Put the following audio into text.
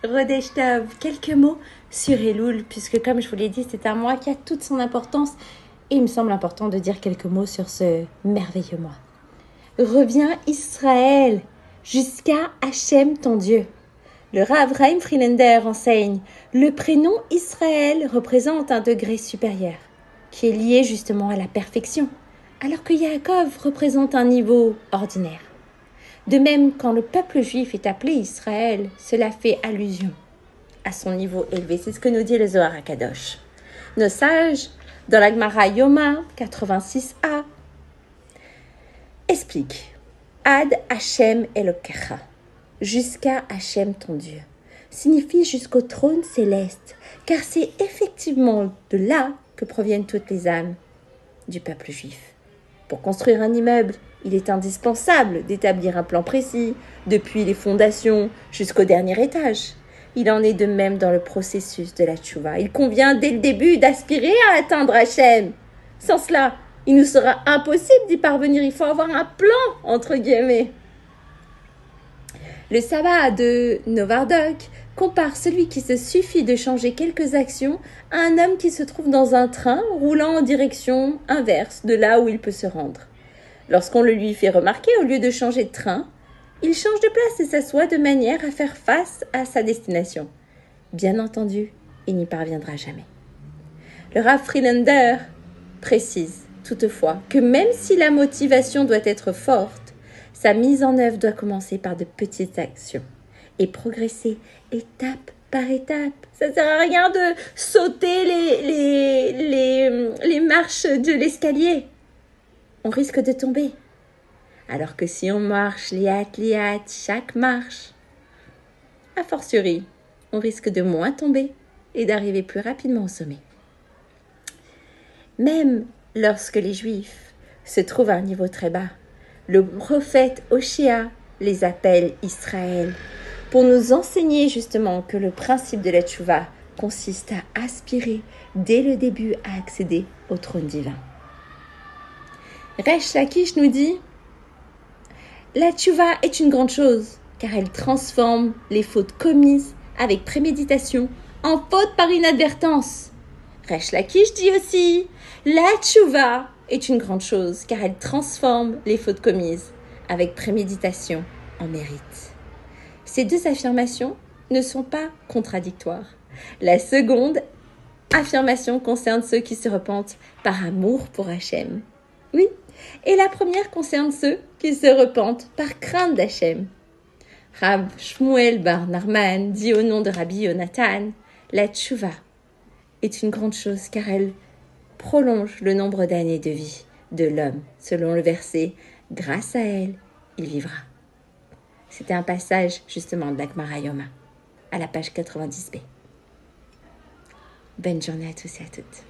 Rodesh Tov, quelques mots sur Elul, puisque comme je vous l'ai dit, c'est un mois qui a toute son importance et il me semble important de dire quelques mots sur ce merveilleux mois. Reviens Israël, jusqu'à Hachem ton Dieu. Le Rav Chaim Friedlander enseigne, le prénom Israël représente un degré supérieur, qui est lié justement à la perfection, alors que Yaakov représente un niveau ordinaire. De même, quand le peuple juif est appelé Israël, cela fait allusion à son niveau élevé. C'est ce que nous dit le Zohar HaKadosh. Nos sages, dans la Gemara Yoma 86a, expliquent Ad Hashem Elokecha, jusqu'à Hashem ton Dieu, signifie jusqu'au trône céleste, car c'est effectivement de là que proviennent toutes les âmes du peuple juif. Pour construire un immeuble, il est indispensable d'établir un plan précis, depuis les fondations jusqu'au dernier étage. Il en est de même dans le processus de la tchouva. Il convient dès le début d'aspirer à atteindre Hachem. Sans cela, il nous sera impossible d'y parvenir. Il faut avoir un plan, entre guillemets. Le sabbat de Novardok compare celui qui se suffit de changer quelques actions à un homme qui se trouve dans un train roulant en direction inverse de là où il peut se rendre. Lorsqu'on le lui fait remarquer, au lieu de changer de train, il change de place et s'assoit de manière à faire face à sa destination. Bien entendu, il n'y parviendra jamais. Le Rav Friedlander précise toutefois que même si la motivation doit être forte, sa mise en œuvre doit commencer par de petites actions et progresser étape par étape. Ça ne sert à rien de sauter les marches de l'escalier. On risque de tomber. Alors que si on marche liat, chaque marche, a fortiori, on risque de moins tomber et d'arriver plus rapidement au sommet. Même lorsque les Juifs se trouvent à un niveau très bas, le prophète Oshéa les appelle Israël pour nous enseigner justement que le principe de la tchouva consiste à aspirer dès le début à accéder au trône divin. Resh Lakish nous dit « La tchouva est une grande chose, car elle transforme les fautes commises avec préméditation en fautes par inadvertance. » Resh Lakish dit aussi « La tchouva est une grande chose, car elle transforme les fautes commises avec préméditation en mérite. » Ces deux affirmations ne sont pas contradictoires. La seconde affirmation concerne ceux qui se repentent par amour pour Hachem. Oui, et la première concerne ceux qui se repentent par crainte d'Hachem. Rav Shmuel bar Narman dit au nom de Rabbi Yonatan, la tchouva est une grande chose car elle prolonge le nombre d'années de vie de l'homme. Selon le verset, grâce à elle, il vivra. C'était un passage justement de la Gemara Yoma, à la page 90b. Bonne journée à tous et à toutes.